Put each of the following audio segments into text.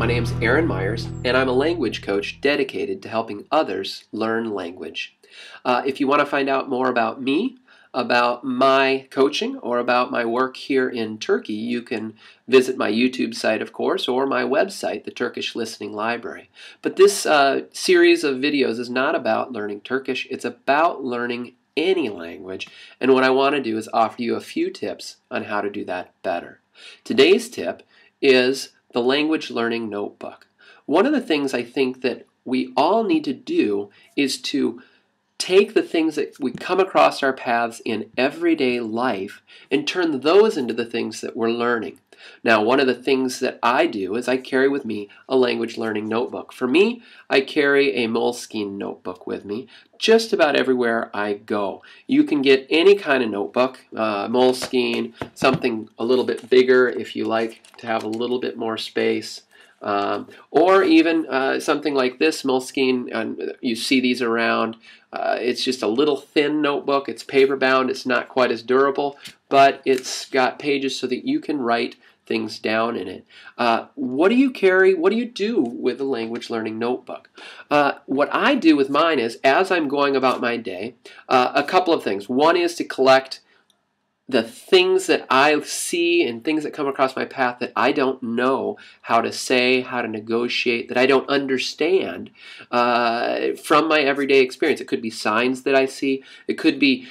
name's Aaron Myers, and I'm a language coach dedicated to helping others learn language. If you want to find out more about me, about my coaching, or about my work here in Turkey, you can visit my YouTube site, of course, or my website, the Turkish Listening Library. But this series of videos is not about learning Turkish. It's about learning any language, and what I want to do is offer you a few tips on how to do that better. Today's tip is the language learning notebook. One of the things I think that we all need to do is to take the things that we come across our paths in everyday life and turn those into the things that we're learning. Now, one of the things that I do is I carry with me a language learning notebook. For me, I carry a Moleskine notebook with me just about everywhere I go. You can get any kind of notebook, Moleskine, something a little bit bigger if you like to have a little bit more space. Or even something like this, Moleskine, and you see these around. It's just a little thin notebook. It's paper bound. It's not quite as durable, but it's got pages so that you can write things down in it. What do you carry? What do you do with a language learning notebook? What I do with mine is, as I'm going about my day, a couple of things. One is to collect the things that I see and things that come across my path that I don't know how to say, how to negotiate, that I don't understand from my everyday experience. It could be signs that I see. It could be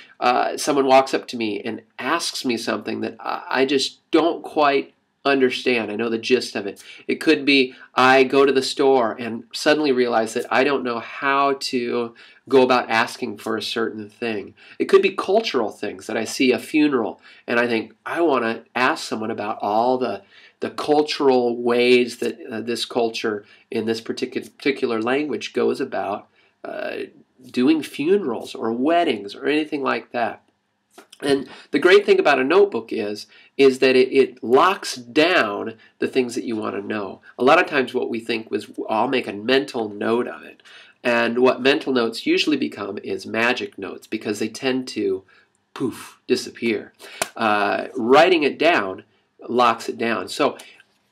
someone walks up to me and asks me something that I just don't quite understand. I know the gist of it. It could be I go to the store and suddenly realize that I don't know how to go about asking for a certain thing. It could be cultural things that I see a funeral and I think I want to ask someone about all the cultural ways that this culture in this particular language goes about doing funerals or weddings or anything like that. And the great thing about a notebook is that it locks down the things that you want to know. A lot of times what we think was, I'll make a mental note of it. And what mental notes usually become is magic notes because they tend to, poof, disappear. Writing it down locks it down. So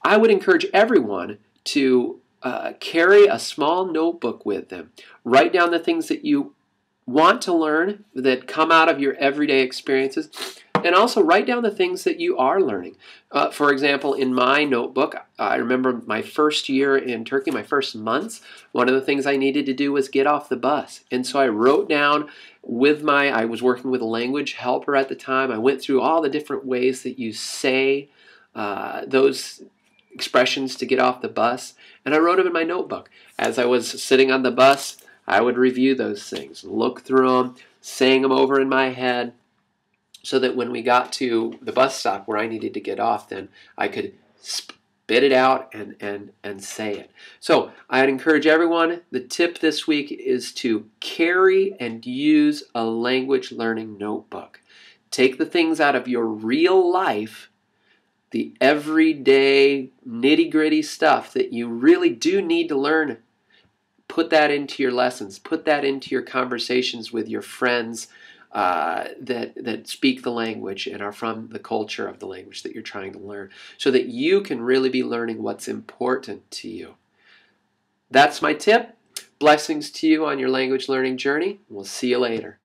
I would encourage everyone to carry a small notebook with them. Write down the things that you want to learn that come out of your everyday experiences, and also write down the things that you are learning. For example, in my notebook, I remember my first year in Turkey, my first months, one of the things I needed to do was get off the bus. And so I wrote down I was working with a language helper at the time, I went through all the different ways that you say those expressions to get off the bus, and I wrote them in my notebook. As I was sitting on the bus, I would review those things, look through them, saying them over in my head, so that when we got to the bus stop where I needed to get off, then I could spit it out and say it. So I'd encourage everyone, the tip this week is to carry and use a language learning notebook. Take the things out of your real life, the everyday nitty-gritty stuff that you really do need to learn. Put that into your lessons. Put that into your conversations with your friends that speak the language and are from the culture of the language that you're trying to learn, so that you can really be learning what's important to you. That's my tip. Blessings to you on your language learning journey. We'll see you later.